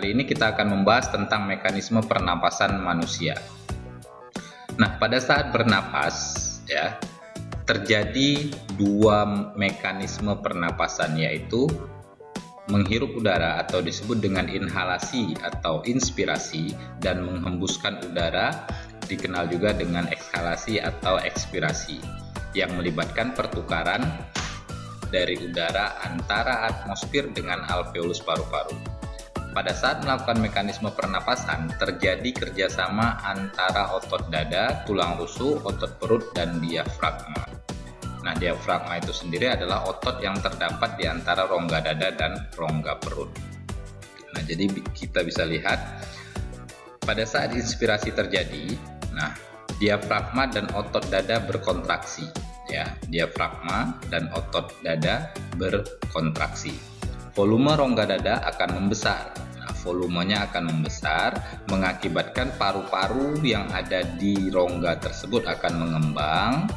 Kali ini kita akan membahas tentang mekanisme pernapasan manusia. Nah, pada saat bernapas ya, terjadi dua mekanisme pernapasan, yaitu menghirup udara atau disebut dengan inhalasi atau inspirasi, dan menghembuskan udara dikenal juga dengan ekshalasi atau ekspirasi, yang melibatkan pertukaran dari udara antara atmosfer dengan alveolus paru-paru. Pada saat melakukan mekanisme pernapasan, terjadi kerjasama antara otot dada, tulang rusuk, otot perut, dan diafragma. Nah, diafragma itu sendiri adalah otot yang terdapat di antara rongga dada dan rongga perut. Nah, jadi kita bisa lihat pada saat inspirasi terjadi, nah, diafragma dan otot dada berkontraksi. Ya, diafragma dan otot dada berkontraksi. Volume rongga dada akan membesar. Nah, volumenya akan membesar mengakibatkan paru-paru yang ada di rongga tersebut akan mengembang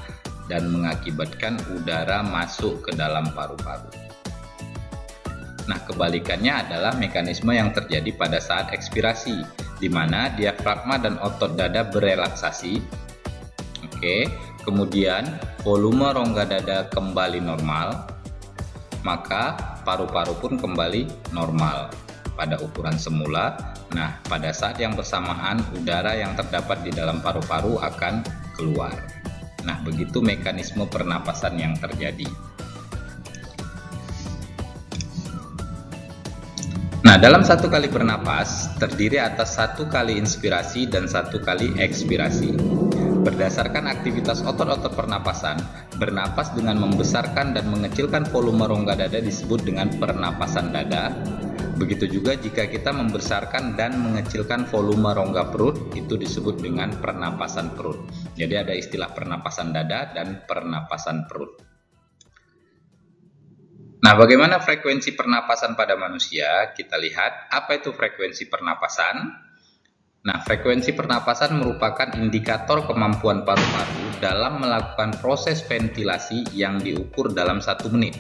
dan mengakibatkan udara masuk ke dalam paru-paru. Nah, kebalikannya adalah mekanisme yang terjadi pada saat ekspirasi, di mana diafragma dan otot dada berelaksasi. Oke. Kemudian volume rongga dada kembali normal, maka paru-paru pun kembali normal pada ukuran semula. Nah, pada saat yang bersamaan udara yang terdapat di dalam paru-paru akan keluar. Nah, begitu mekanisme pernapasan yang terjadi. Nah, dalam satu kali bernapas terdiri atas satu kali inspirasi dan satu kali ekspirasi. Berdasarkan aktivitas otot-otot pernapasan, bernapas dengan membesarkan dan mengecilkan volume rongga dada disebut dengan pernapasan dada. Begitu juga jika kita membesarkan dan mengecilkan volume rongga perut, itu disebut dengan pernapasan perut. Jadi ada istilah pernapasan dada dan pernapasan perut. Nah, bagaimana frekuensi pernapasan pada manusia? Kita lihat apa itu frekuensi pernapasan. Nah, frekuensi pernapasan merupakan indikator kemampuan paru-paru dalam melakukan proses ventilasi yang diukur dalam 1 menit.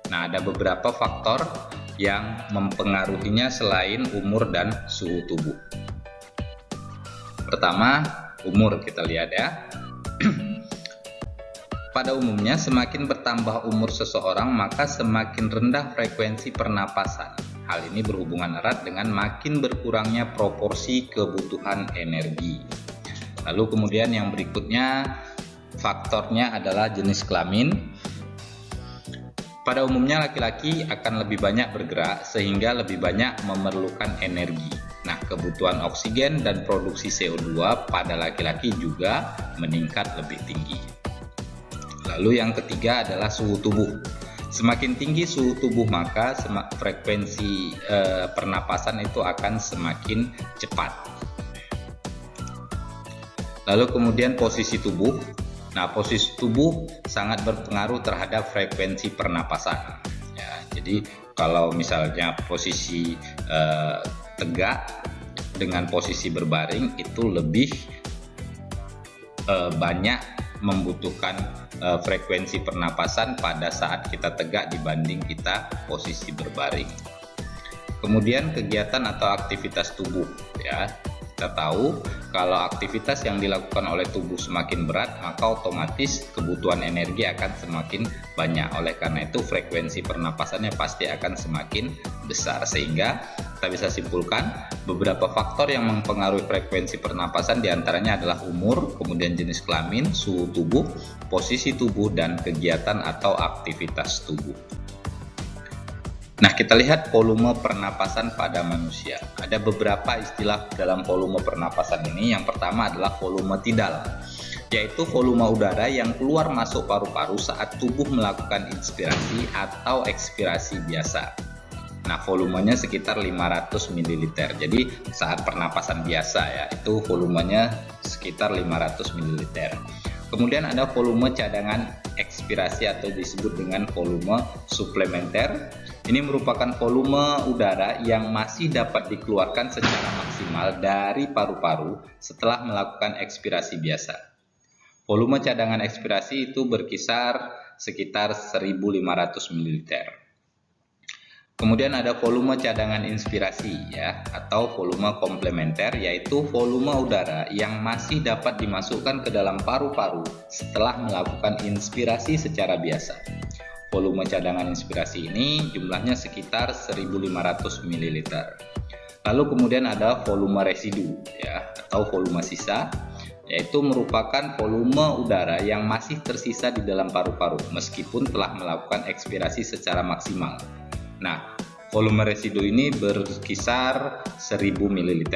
Nah, ada beberapa faktor yang mempengaruhinya selain umur dan suhu tubuh. Pertama, umur, kita lihat ya. Pada umumnya, semakin bertambah umur seseorang, maka semakin rendah frekuensi pernapasan. Hal ini berhubungan erat dengan makin berkurangnya proporsi kebutuhan energi. Lalu kemudian yang berikutnya, faktornya adalah jenis kelamin. Pada umumnya laki-laki akan lebih banyak bergerak sehingga lebih banyak memerlukan energi. Nah, kebutuhan oksigen dan produksi CO2 pada laki-laki juga meningkat lebih tinggi. Lalu yang ketiga adalah suhu tubuh. Semakin tinggi suhu tubuh, maka frekuensi pernapasan itu akan semakin cepat. Lalu kemudian posisi tubuh. Nah, posisi tubuh sangat berpengaruh terhadap frekuensi pernapasan. Ya, jadi kalau misalnya posisi tegak dengan posisi berbaring itu lebih banyak membutuhkan frekuensi pernapasan pada saat kita tegak dibanding kita posisi berbaring. Kemudian kegiatan atau aktivitas tubuh ya. Kita tahu kalau aktivitas yang dilakukan oleh tubuh semakin berat, maka otomatis kebutuhan energi akan semakin banyak. Oleh karena itu frekuensi pernapasannya pasti akan semakin besar, sehingga kita bisa simpulkan beberapa faktor yang mempengaruhi frekuensi pernapasan diantaranya adalah umur, kemudian jenis kelamin, suhu tubuh, posisi tubuh, dan kegiatan atau aktivitas tubuh. Nah, kita lihat volume pernapasan pada manusia. Ada beberapa istilah dalam volume pernapasan ini. Yang pertama adalah volume tidal, yaitu volume udara yang keluar masuk paru-paru saat tubuh melakukan inspirasi atau ekspirasi biasa. Nah, volumenya sekitar 500 ml. Jadi saat pernapasan biasa ya, itu volumenya sekitar 500 ml. Kemudian ada volume cadangan ekspirasi atau disebut dengan volume suplementer. Ini merupakan volume udara yang masih dapat dikeluarkan secara maksimal dari paru-paru setelah melakukan ekspirasi biasa. Volume cadangan ekspirasi itu berkisar sekitar 1.500 ml. Kemudian ada volume cadangan inspirasi ya, atau volume komplementer, yaitu volume udara yang masih dapat dimasukkan ke dalam paru-paru setelah melakukan inspirasi secara biasa. Volume cadangan inspirasi ini jumlahnya sekitar 1.500 ml. Lalu kemudian ada volume residu ya, atau volume sisa, yaitu merupakan volume udara yang masih tersisa di dalam paru-paru meskipun telah melakukan ekspirasi secara maksimal. Nah, volume residu ini berkisar 1000 ml.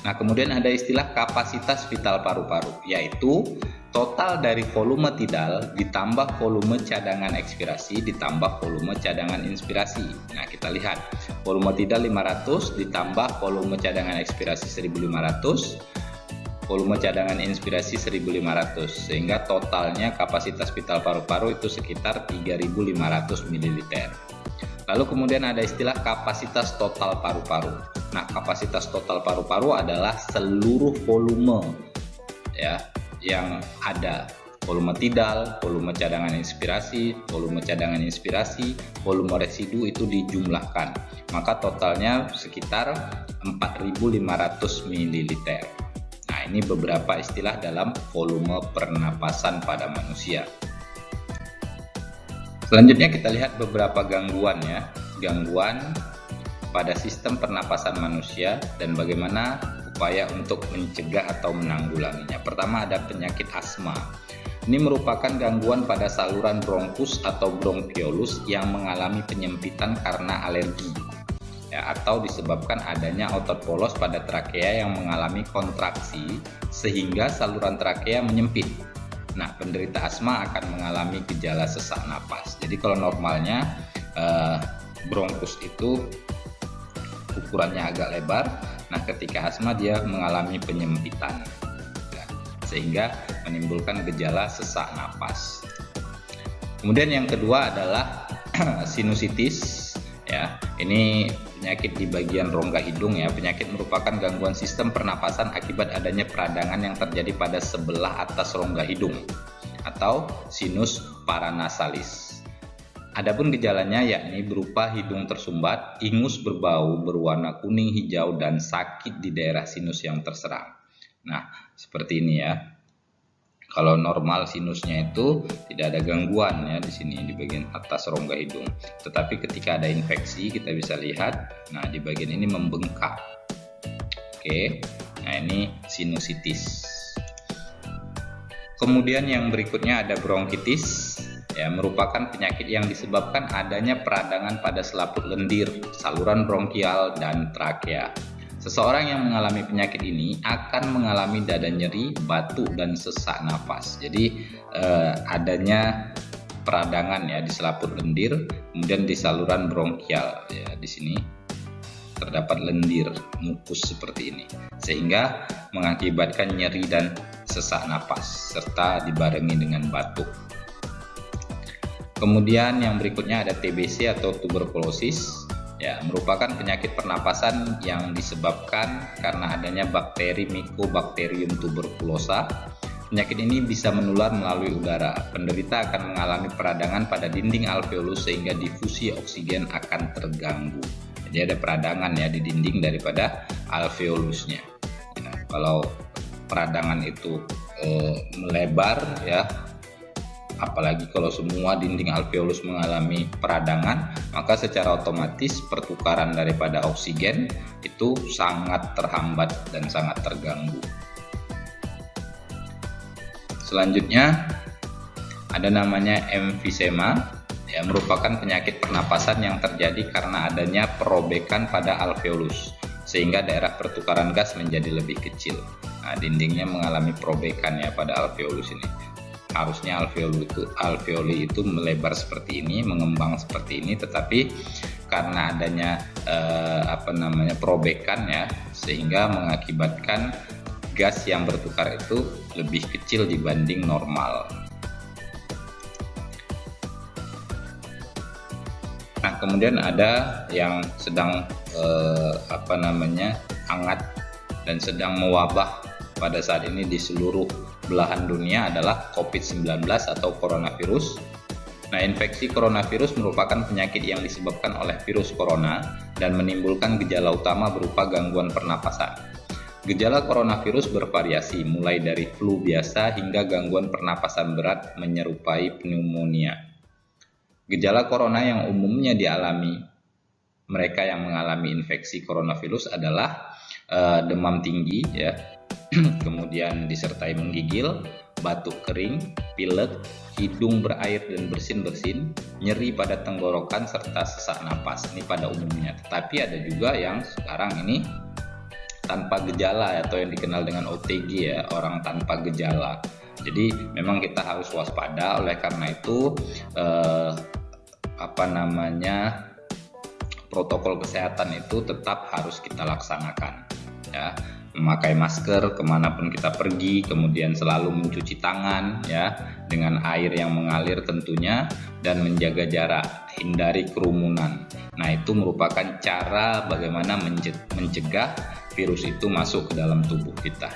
Nah, kemudian ada istilah kapasitas vital paru-paru, yaitu total dari volume tidal ditambah volume cadangan ekspirasi ditambah volume cadangan inspirasi. Nah, kita lihat volume tidal 500 ditambah volume cadangan ekspirasi 1500, volume cadangan inspirasi 1500, sehingga totalnya kapasitas vital paru-paru itu sekitar 3500 ml. Lalu kemudian ada istilah kapasitas total paru-paru. Nah, kapasitas total paru-paru adalah seluruh volume ya yang ada, volume tidal, volume cadangan inspirasi, volume residu itu dijumlahkan, maka totalnya sekitar 4500 ml. Nah, ini beberapa istilah dalam volume pernapasan pada manusia. Selanjutnya kita lihat beberapa gangguan ya, gangguan pada sistem pernapasan manusia dan bagaimana upaya untuk mencegah atau menanggulanginya. Pertama ada penyakit asma. Ini merupakan gangguan pada saluran bronkus atau bronkiolus yang mengalami penyempitan karena alergi ya, atau disebabkan adanya otot polos pada trakea yang mengalami kontraksi sehingga saluran trakea menyempit. Nah, penderita asma akan mengalami gejala sesak napas. Jadi kalau normalnya bronkus itu ukurannya agak lebar, nah ketika asma dia mengalami penyempitan ya, sehingga menimbulkan gejala sesak napas. Kemudian yang kedua adalah sinusitis ya. Ini penyakit di bagian rongga hidung ya. Penyakit merupakan gangguan sistem pernapasan akibat adanya peradangan yang terjadi pada sebelah atas rongga hidung atau sinus paranasalis. Adapun gejalanya yakni berupa hidung tersumbat, ingus berbau berwarna kuning, hijau, dan sakit di daerah sinus yang terserang. Nah, seperti ini ya. Kalau normal sinusnya itu tidak ada gangguan ya di sini di bagian atas rongga hidung. Tetapi ketika ada infeksi kita bisa lihat, nah di bagian ini membengkak. Oke, nah ini sinusitis. Kemudian yang berikutnya ada bronkitis. Ya, merupakan penyakit yang disebabkan adanya peradangan pada selaput lendir, saluran bronkial, dan trakea. Seseorang yang mengalami penyakit ini akan mengalami dada nyeri, batuk, dan sesak napas. Jadi adanya peradangan ya di selaput lendir, kemudian di saluran bronkial ya di sini terdapat lendir mukus seperti ini, sehingga mengakibatkan nyeri dan sesak napas serta dibarengi dengan batuk. Kemudian yang berikutnya ada TBC atau tuberkulosis. Ya, merupakan penyakit pernapasan yang disebabkan karena adanya bakteri Mycobacterium tuberculosa. Penyakit ini bisa menular melalui udara. Penderita akan mengalami peradangan pada dinding alveolus sehingga difusi oksigen akan terganggu. Jadi ada peradangan ya di dinding daripada alveolusnya. Ya, kalau peradangan itu melebar ya, apalagi kalau semua dinding alveolus mengalami peradangan, maka secara otomatis pertukaran daripada oksigen itu sangat terhambat dan sangat terganggu. Selanjutnya ada namanya emfisema, ya, merupakan penyakit pernapasan yang terjadi karena adanya perobekan pada alveolus sehingga daerah pertukaran gas menjadi lebih kecil. Nah, dindingnya mengalami perobekan ya pada alveolus ini. Harusnya alveoli itu melebar seperti ini, mengembang seperti ini, tetapi karena adanya perobekan ya, sehingga mengakibatkan gas yang bertukar itu lebih kecil dibanding normal. Nah, kemudian ada yang sedang hangat dan sedang mewabah pada saat ini di seluruh belahan dunia adalah COVID-19 atau coronavirus. Nah, infeksi coronavirus merupakan penyakit yang disebabkan oleh virus corona dan menimbulkan gejala utama berupa gangguan pernapasan. Gejala coronavirus bervariasi, mulai dari flu biasa hingga gangguan pernapasan berat menyerupai pneumonia. Gejala corona yang umumnya dialami mereka yang mengalami infeksi coronavirus adalah demam tinggi, ya, kemudian disertai menggigil, batuk kering, pilek, hidung berair dan bersin-bersin, nyeri pada tenggorokan, serta sesak napas. Ini pada umumnya. Tetapi ada juga yang sekarang ini tanpa gejala atau yang dikenal dengan OTG, ya, orang tanpa gejala. Jadi memang kita harus waspada. Oleh karena itu protokol kesehatan itu tetap harus kita laksanakan, ya. Memakai masker kemanapun kita pergi, kemudian selalu mencuci tangan, ya, dengan air yang mengalir tentunya, dan menjaga jarak, hindari kerumunan. Nah, itu merupakan cara bagaimana mencegah virus itu masuk ke dalam tubuh kita.